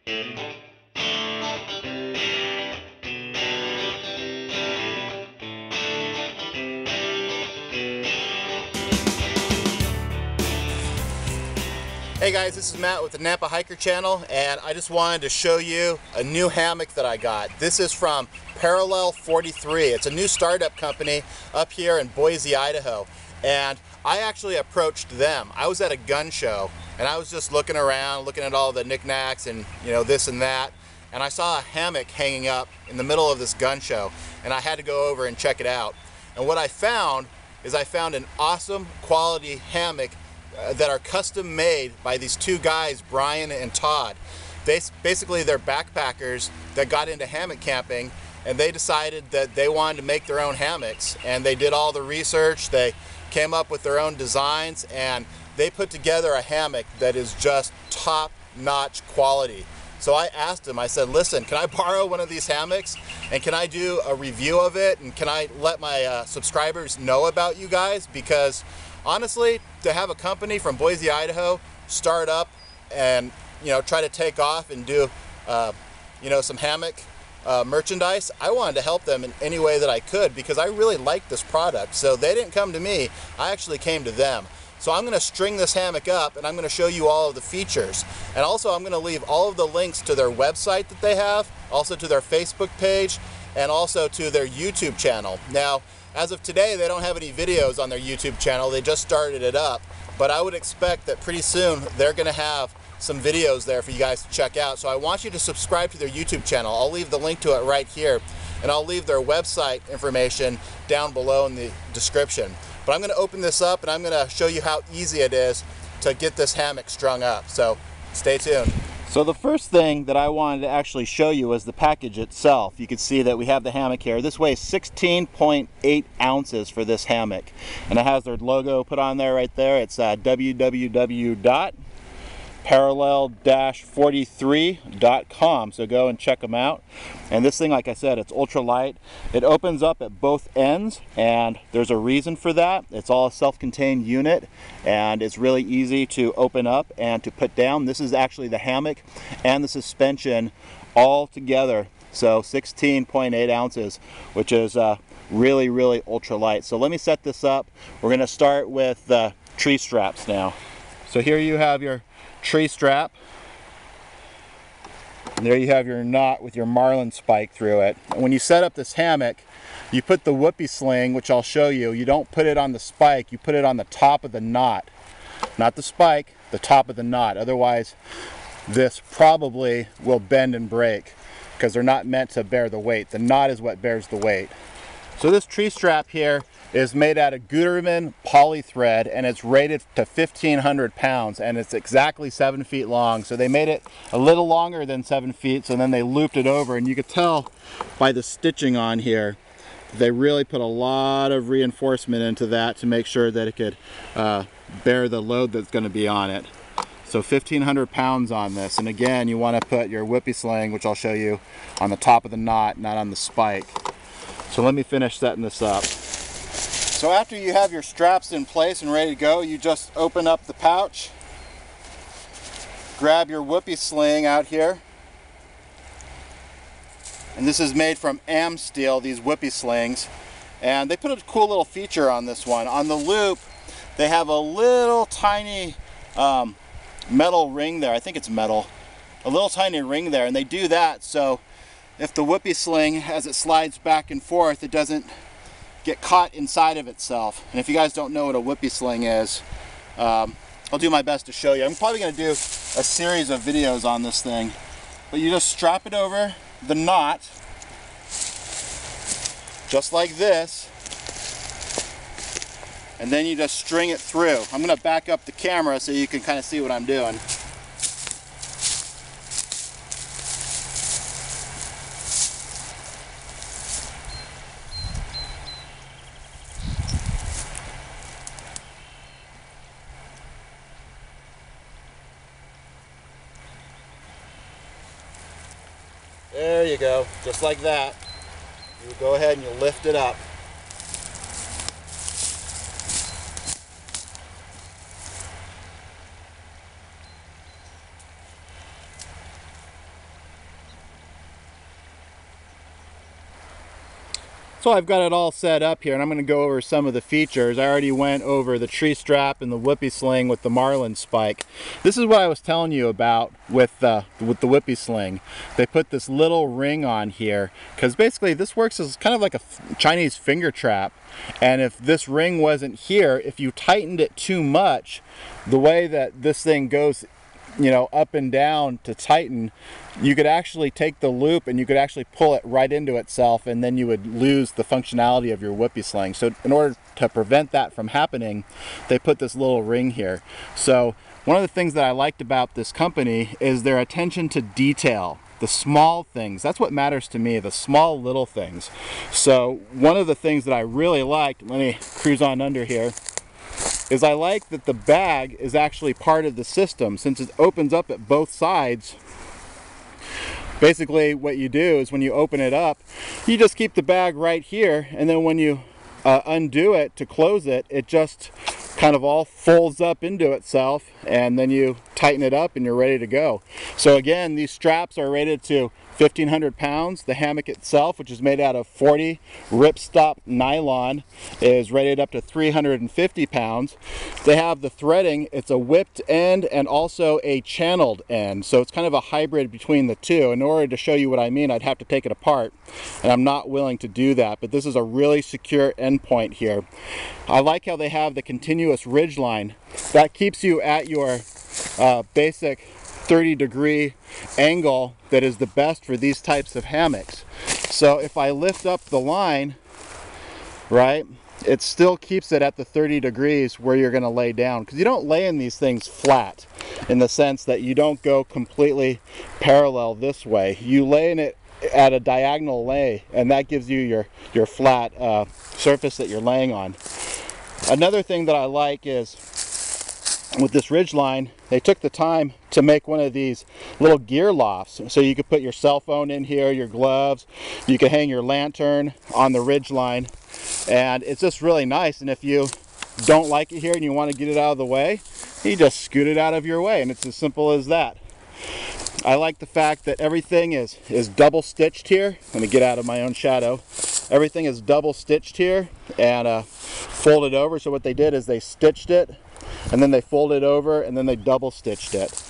Hey guys, this is Matt with the Nampa Hiker channel, and I just wanted to show you a new hammock that I got. This is from Parallel-43. It's a new startup company up here in Boise, Idaho. And I actually approached them. I was at a gun show and I was just looking around, looking at all the knickknacks and this and that. And I saw a hammock hanging up in the middle of this gun show, and I had to go over and check it out. And what I found is I found an awesome quality hammock that are custom made by these two guys, Brian and Todd. Basically, they're backpackers that got into hammock camping, and they decided that they wanted to make their own hammocks, and they did all the research. They came up with their own designs, and they put together a hammock that is just top-notch quality. So I asked them, I said, listen, can I borrow one of these hammocks, and can I do a review of it, and can I let my subscribers know about you guys? Because honestly, to have a company from Boise, Idaho start up and try to take off and do some hammock merchandise, I wanted to help them in any way that I could because I really liked this product. So they didn't come to me, I actually came to them. So I'm going to string this hammock up and I'm going to show you all of the features. And also I'm going to leave all of the links to their website that they have, also to their Facebook page, and also to their YouTube channel. Now, as of today, they don't have any videos on their YouTube channel. They just started it up. But I would expect that pretty soon they're going to have some videos there for you guys to check out. So I want you to subscribe to their YouTube channel. I'll leave the link to it right here. And I'll leave their website information down below in the description. But I'm going to open this up and I'm going to show you how easy it is to get this hammock strung up. So stay tuned. So the first thing that I wanted to actually show you is the package itself. You can see that we have the hammock here. This weighs 16.8 ounces for this hammock. And it has their logo put on there right there. It's www.parallel-43.com. So go and check them out. And this thing, like I said, it's ultra light. It opens up at both ends, and there's a reason for that. It's all a self-contained unit, and it's really easy to open up and to put down. This is actually the hammock and the suspension all together. So 16.8 ounces, which is really, really ultra light. So let me set this up. We're going to start with the tree straps now. So here you have your tree strap. And there you have your knot with your marlin spike through it. And when you set up this hammock, you put the Whoopie Sling, which I'll show you. You don't put it on the spike, you put it on the top of the knot. Not the spike, the top of the knot. Otherwise, this probably will bend and break because they're not meant to bear the weight. The knot is what bears the weight. So this tree strap here is made out of Gooderman polythread, and it's rated to 1,500 pounds, and it's exactly 7 feet long. So they made it a little longer than 7 feet, so then they looped it over, and you could tell by the stitching on here, they really put a lot of reinforcement into that to make sure that it could bear the load that's going to be on it. So 1,500 pounds on this, and again, you want to put your Whoopie Sling, which I'll show you, on the top of the knot, not on the spike. So let me finish setting this up. So after you have your straps in place and ready to go, you just open up the pouch, grab your Whoopie Sling out here, and this is made from Steel, these Whoopie Slings, and they put a cool little feature on this one. On the loop, they have a little tiny metal ring there. I think it's metal. A little tiny ring there, and they do that so if the Whoopie Sling, as it slides back and forth, it doesn't get caught inside of itself. And if you guys don't know what a Whoopie Sling is, I'll do my best to show you. I'm probably going to do a series of videos on this thing. But you just strap it over the knot, just like this, and then you just string it through. I'm going to back up the camera so you can kind of see what I'm doing. There you go, just like that. You go ahead and you lift it up. So I've got it all set up here, and I'm going to go over some of the features. I already went over the tree strap and the Whoopie Sling with the marlin spike. This is what I was telling you about with the Whoopie Sling. They put this little ring on here because basically this works as kind of like a Chinese finger trap. And if this ring wasn't here, if you tightened it too much, the way that this thing goes, you know, up and down to tighten, you could actually take the loop and you could actually pull it right into itself, and then you would lose the functionality of your Whoopie Sling. So in order to prevent that from happening, they put this little ring here. So one of the things that I liked about this company is their attention to detail. The small things, that's what matters to me, the small little things. So one of the things that I really liked, let me cruise on under here, is I like that the bag is actually part of the system. Since it opens up at both sides, basically what you do is when you open it up, you just keep the bag right here, and then when you undo it to close it, it just kind of all folds up into itself, and then you tighten it up and you're ready to go. So again, these straps are rated to 1,500 pounds. The hammock itself, which is made out of 40 ripstop nylon, is rated up to 350 pounds. They have the threading, it's a whipped end and also a channeled end. So it's kind of a hybrid between the two. In order to show you what I mean, I'd have to take it apart, and I'm not willing to do that, but this is a really secure end point here. I like how they have the continuous ridge line. That keeps you at your basic 30-degree angle that is the best for these types of hammocks. So if I lift up the line, right, it still keeps it at the 30 degrees where you're going to lay down, because you don't lay in these things flat, in the sense that you don't go completely parallel this way. You lay in it at a diagonal lay, and that gives you your flat surface that you're laying on. Another thing that I like is, with this ridge line, they took the time to make one of these little gear lofts, so you could put your cell phone in here, your gloves, you could hang your lantern on the ridge line, and it's just really nice. And if you don't like it here and you want to get it out of the way, you just scoot it out of your way, and it's as simple as that. I like the fact that everything is double stitched here. Let me get out of my own shadow. Everything is double stitched here and folded over. So what they did is they stitched it, and then they folded over, and then they double stitched it.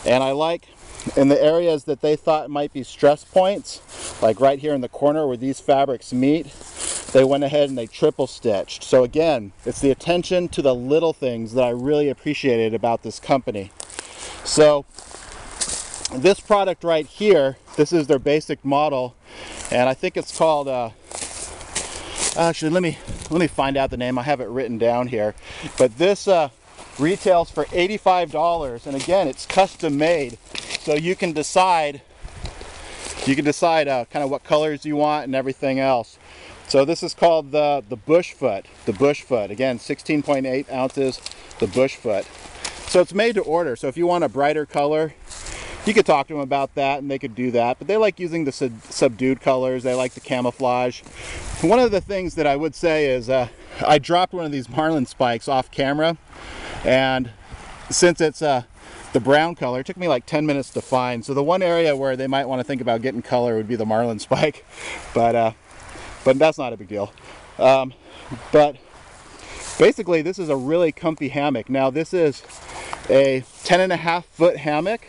And I like, in the areas that they thought might be stress points, like right here in the corner where these fabrics meet, they went ahead and they triple stitched. So again, it's the attention to the little things that I really appreciated about this company. So this product right here, this is their basic model, and I think it's called actually let me find out the name. I have it written down here, but this retails for $85, and again, it's custom made, so you can decide kind of what colors you want and everything else. So this is called the Brushfoot. The Brushfoot, again, 16.8 ounces, the Brushfoot. So it's made to order, so if you want a brighter color, you could talk to them about that and they could do that, but they like using the subdued colors. They like the camouflage. One of the things that I would say is I dropped one of these marlin spikes off camera, and since it's the brown color, it took me like 10 minutes to find. So the one area where they might want to think about getting color would be the marlin spike, but that's not a big deal. But basically, this is a really comfy hammock. Now this is a 10.5-foot hammock,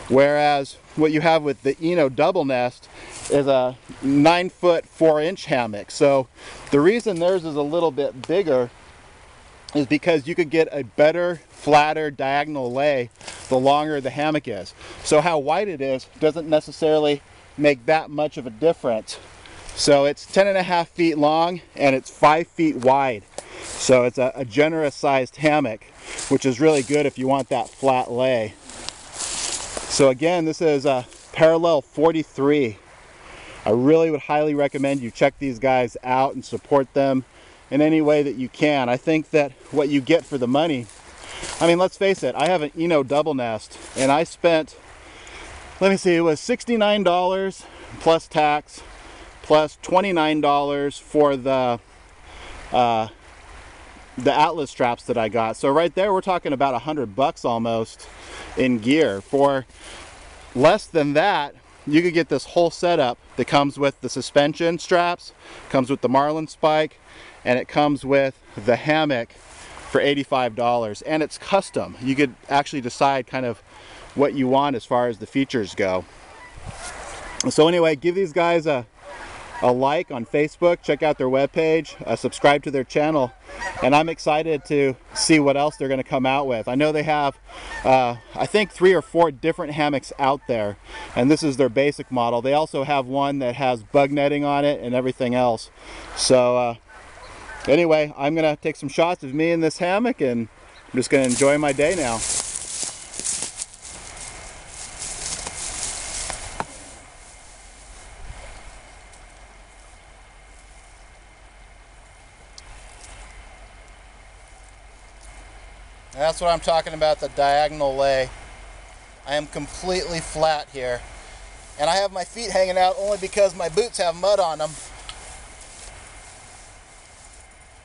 whereas what you have with the double nest is a 9-foot 4-inch hammock. So the reason theirs is a little bit bigger is because you could get a better, flatter diagonal lay the longer the hammock is. So how wide it is doesn't necessarily make that much of a difference. So it's 10.5 feet long and it's 5 feet wide. So it's a generous sized hammock, which is really good if you want that flat lay. So again, this is a Parallel-43. I really would highly recommend you check these guys out and support them in any way that you can. I think that what you get for the money, I mean, let's face it, I have an double nest, and I spent, let me see, it was $69 plus tax, plus $29 for the Atlas straps that I got. So right there, we're talking about $100 almost in gear. For less than that, you could get this whole setup that comes with the suspension straps, comes with the marlin spike, and it comes with the hammock for $85, and it's custom. You could actually decide kind of what you want as far as the features go. So anyway, give these guys a like on Facebook, check out their webpage, subscribe to their channel, and I'm excited to see what else they're going to come out with. I know they have, I think 3 or 4 different hammocks out there, and this is their basic model. They also have one that has bug netting on it and everything else. So anyway, I'm going to take some shots of me in this hammock, and I'm just going to enjoy my day now. That's what I'm talking about, the diagonal lay. I am completely flat here. And I have my feet hanging out only because my boots have mud on them.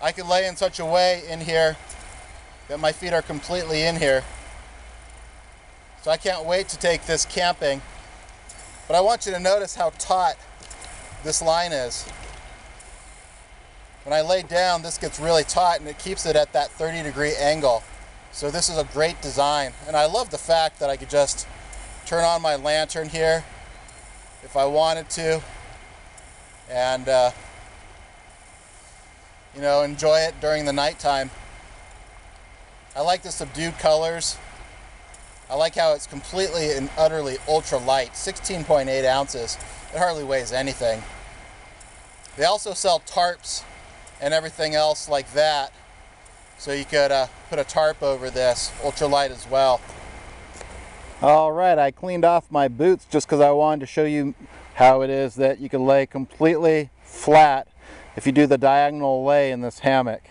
I could lay in such a way in here that my feet are completely in here. So I can't wait to take this camping. But I want you to notice how taut this line is. When I lay down, this gets really taut and it keeps it at that 30-degree angle. So this is a great design, and I love the fact that I could just turn on my lantern here if I wanted to, and you know, enjoy it during the nighttime. I like the subdued colors. I like how it's completely and utterly ultra light, 16.8 ounces. It hardly weighs anything. They also sell tarps and everything else like that. So you could put a tarp over this, ultralight as well. Alright, I cleaned off my boots just because I wanted to show you how it is that you can lay completely flat if you do the diagonal lay in this hammock.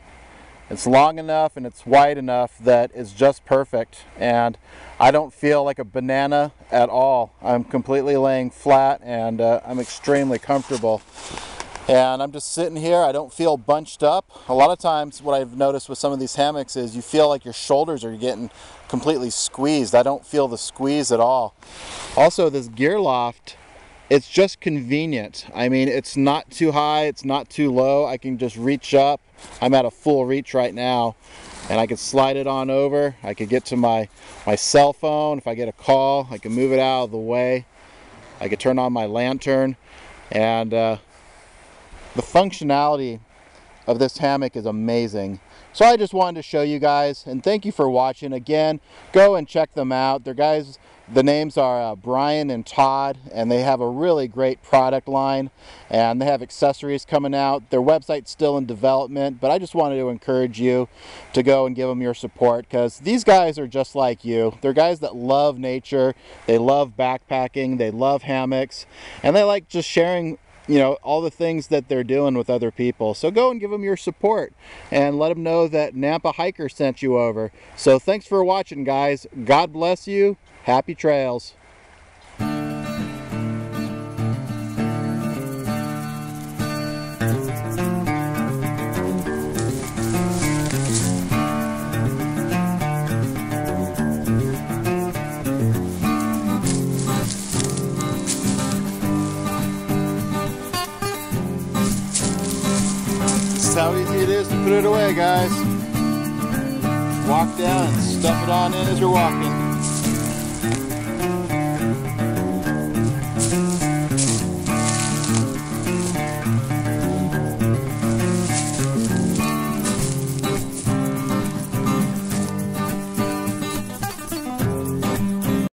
It's long enough and it's wide enough that it's just perfect, and I don't feel like a banana at all. I'm completely laying flat, and I'm extremely comfortable. And I'm just sitting here. I don't feel bunched up. A lot of times what I've noticed with some of these hammocks is you feel like your shoulders are getting completely squeezed. I don't feel the squeeze at all. Also, this gear loft, it's just convenient. I mean, it's not too high, it's not too low. I can just reach up. I'm at a full reach right now, and I can slide it on over. I could get to my cell phone. If I get a call, I can move it out of the way. I could turn on my lantern, and the functionality of this hammock is amazing. So I just wanted to show you guys, and thank you for watching. Again, go and check them out. Their guys, the names are Brian and Todd, and they have a really great product line, and they have accessories coming out. Their website's still in development, but I just wanted to encourage you to go and give them your support, because these guys are just like you. They're guys that love nature, they love backpacking, they love hammocks, and they like just sharing, you know, all the things that they're doing with other people. So go and give them your support and let them know that Nampa Hiker sent you over. So thanks for watching, guys. God bless you. Happy trails. How easy it is to put it away, guys. Walk down and stuff it on in as you're walking.